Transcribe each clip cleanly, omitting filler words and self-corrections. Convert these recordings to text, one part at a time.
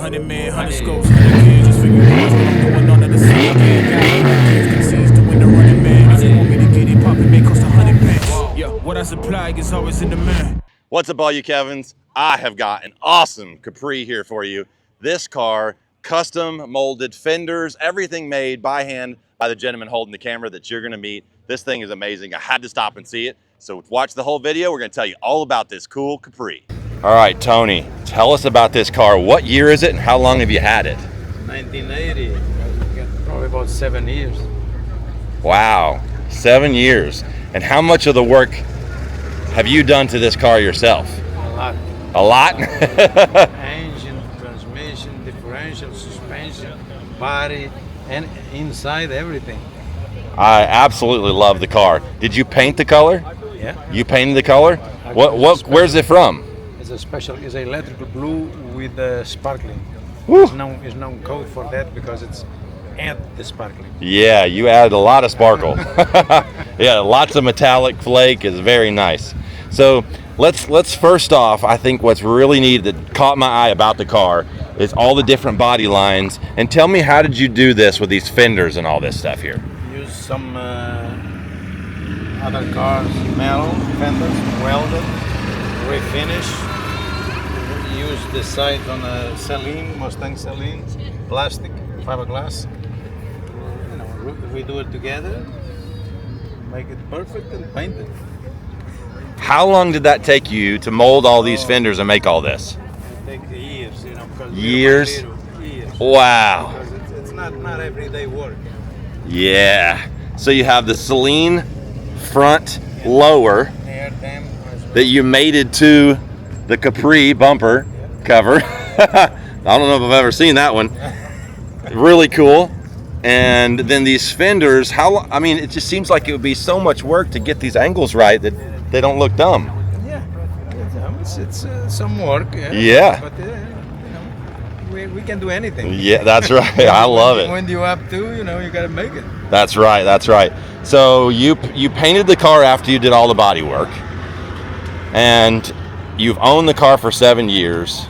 100 men, 100 scopes, 100 kids. Just figure out what's going on at the scene. Kids to win the running man. If you want me to get it poppin', may cost 100 bands. Yeah, what I supply is always in demand. What's up, all you Kevins? I have got an awesome Capri here for you. This car, custom molded fenders, everything made by hand by the gentleman holding the camera that you're gonna meet. This thing is amazing. I had to stop and see it. So watch the whole video. We're gonna tell you all about this cool Capri. All right, Tony, tell us about this car. What year is it and how long have you had it? 1980, probably about 7 years. Wow, 7 years. And how much of the work have you done to this car yourself? A lot. A lot? Engine, transmission, differential, suspension, body, and inside everything. I absolutely love the car. Did you paint the color? Yeah. You painted the color? Where's it from? It's a special, it's a electrical blue with sparkling. Woo. It's no code for that because it's add the sparkling. Yeah, you added a lot of sparkle. Yeah, lots of metallic flake is very nice. So let's first off, I think what's really neat that caught my eye about the car is all the different body lines. And tell me, how did you do this with these fenders and all this stuff here? Use some other cars, metal fenders, welded, refinish. Use the side on a Saleen, Mustang Saleen, plastic, fiberglass. You know, we do it together, make it perfect and paint it. How long did that take you to mold all these fenders and make all this? It takes years, you know, because years? Years. Wow. Because it's not everyday work. Yeah. So you have the Saleen front lower that you mated to the Capri bumper cover. I don't know if I've ever seen that one. Really cool. And then these fenders, I mean, it just seems like it would be so much work to get these angles right that they don't look dumb. Yeah, it's some work. Yeah. But you know, we can do anything. Yeah, that's right. I love it. When you have to, you know, you got to make it. That's right. That's right. So you painted the car after you did all the body work, and you've owned the car for 7 years.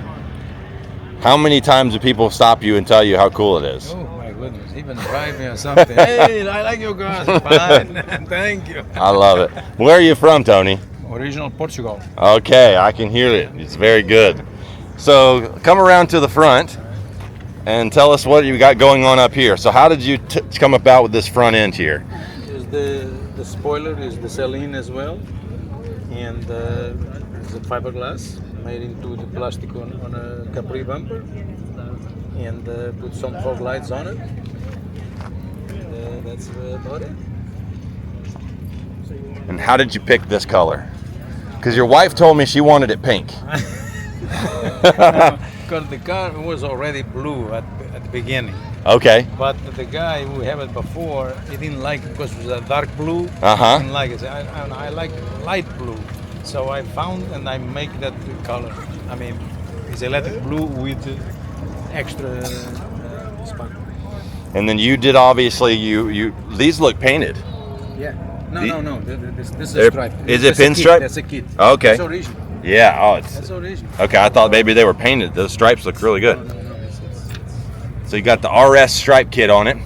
How many times do people stop you and tell you how cool it is? Oh my goodness, even drive me or something. Hey, I like your car. Fine. Thank you. I love it. Where are you from, Tony? Original Portugal. Okay, I can hear it. It's very good. So come around to the front and tell us what you got going on up here. So how did you come about with this front end here? Is the spoiler is the Saleen as well, and it's a fiberglass made into the plastic on a Capri bumper, and put some fog lights on it. That's about it. And how did you pick this color? Because your wife told me she wanted it pink. Because the car was already blue at the beginning. Okay. But the guy who had it before, he didn't like it because it was a dark blue. Uh-huh. He didn't like it. I like light blue. So I found and I make that color. I mean, it's electric blue with extra sparkle. And then you did, obviously, these look painted. Yeah. No. This is a stripe. Is it pinstripe? That's a kit. Okay. That's original. Yeah. Oh, That's original. Okay, I thought maybe they were painted. Those stripes look really good. No. So you got the RS stripe kit on it.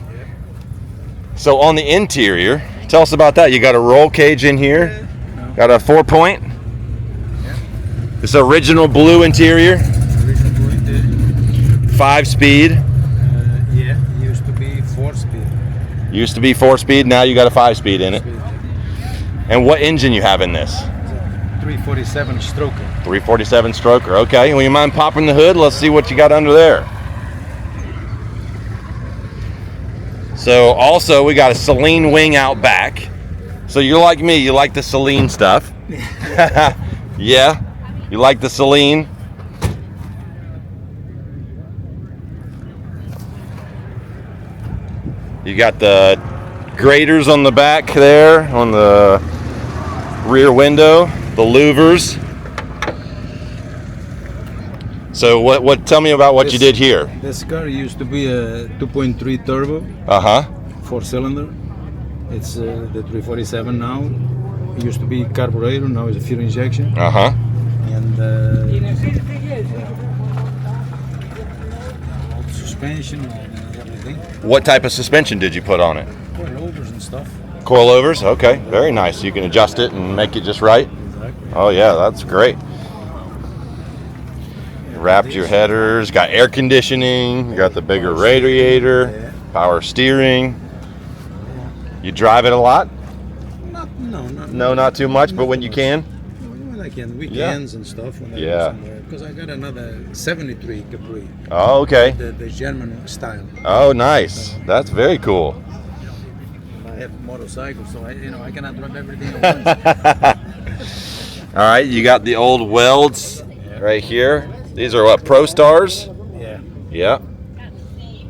So on the interior, tell us about that. You got a roll cage in here. Got a 4-point. Yeah. This original blue interior. Original blue interior. 5-speed. Yeah, it used to be 4-speed. Used to be 4-speed. Now you got a 5-speed in it. And what engine you have in this? 347 stroker. 347 stroker. Okay. Will you mind popping the hood? Let's see what you got under there. So also we got a Saleen wing out back. So you're like me, you like the Saleen stuff. Yeah, you like the Saleen. You got the graters on the back there, on the rear window, the louvers. So what? Tell me about what you did here. This car used to be a 2.3 turbo. 4-cylinder. It's the 347 now. It used to be carburetor. Now it's a fuel injection. And suspension and everything. What type of suspension did you put on it? Coilovers and stuff. Coilovers? Okay, very nice. You can adjust it and make it just right. Exactly. Oh yeah, that's great. Wrapped your headers, got air conditioning, you got the bigger radiator, power steering. You drive it a lot? No, not too much, but when you can? When I can, weekends and stuff. When I go somewhere. Because I got another 73 Capri. Oh, okay. The German style. Oh, nice. That's very cool. I have motorcycles, so I cannot drive everything at once. All right, you got the old welds right here. These are what, Pro Stars? Yeah. Yeah.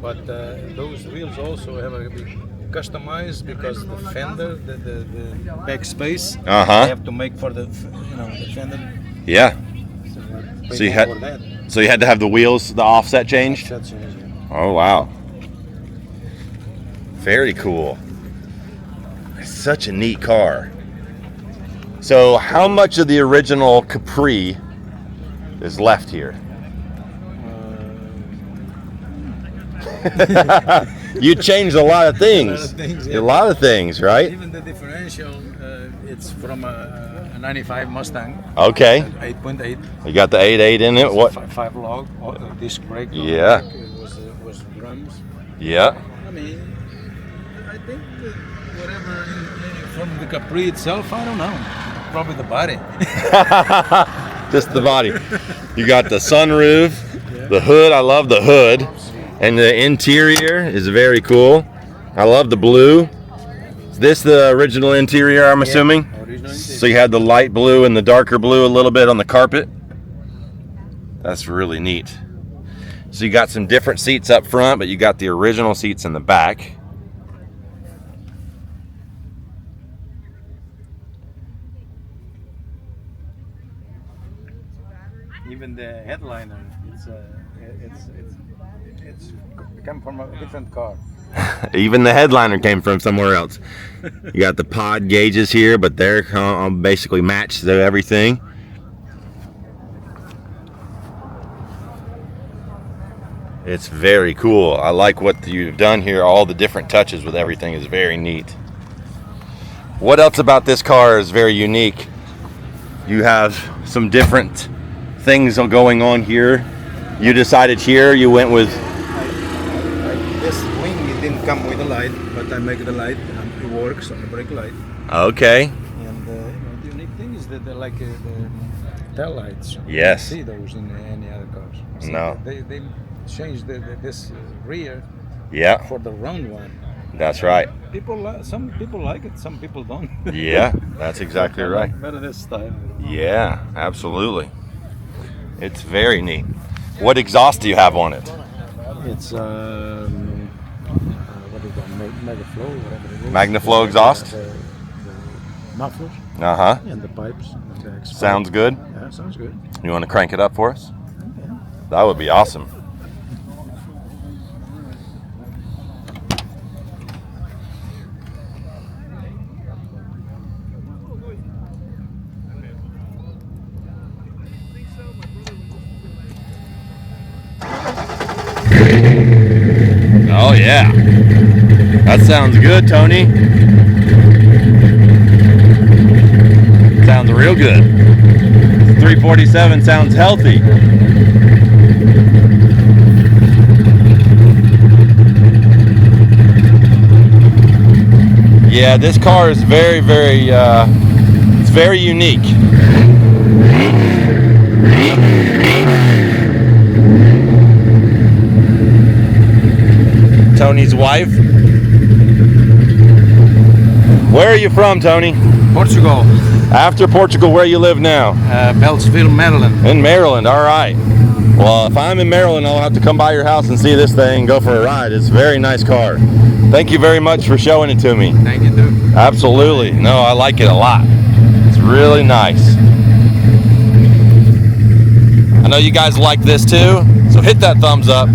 But those wheels also have a big customized because the fender, the back space, I have to make for the the fender. Yeah. So you had to have the wheels, the offset changed. Oh wow. Very cool. Such a neat car. So how much of the original Capri is left here? You changed a lot of things. A lot of things, right? Even the differential, it's from a 95 Mustang. Okay. 8.8. You got the 8.8 in it. What? 5 log, disc brake. Yeah. It was drums. Yeah. I mean, I think that whatever from the Capri itself, I don't know. Probably the body. Just the body. You got the sunroof, the hood. I love the hood. And the interior is very cool. I love the blue. Is this the original interior, I'm assuming? So you had the light blue and the darker blue a little bit on the carpet. That's really neat. So you got some different seats up front, but you got the original seats in the back. Even the headliner, it's come from a different car. Even the headliner came from somewhere else. You got the pod gauges here, but they're basically matched to everything. It's very cool. I like what you've done here. All the different touches with everything is very neat. What else about this car is very unique? You have some different things going on here. You decided here you went with this wing. It didn't come with a light, but I make the light and it works on the brake light. Okay. And the unique thing is that they're like the tail lights. Yes. You don't see those in any other cars. So no. They changed this rear. Yeah. For the round one. That's right. Some people like it, some people don't. Yeah, that's exactly right. Better this style. Yeah, absolutely. It's very neat. What exhaust do you have on it? It's what is that? Magnaflow, whatever it is. Magnaflow exhaust? The mufflers. And the pipes. And the sounds good. Yeah, sounds good. You want to crank it up for us? Okay. That would be awesome. Oh yeah, that sounds good, Tony. Sounds real good. 347 sounds healthy. Yeah, this car is very, it's very unique. Tony's wife. Where are you from, Tony? Portugal. After Portugal, where you live now? Beltsville, Maryland. In Maryland, all right. Well, if I'm in Maryland, I'll have to come by your house and see this thing and go for a ride. It's a very nice car. Thank you very much for showing it to me. Thank you, too. Absolutely. No, I like it a lot. It's really nice. I know you guys like this too, so hit that thumbs up.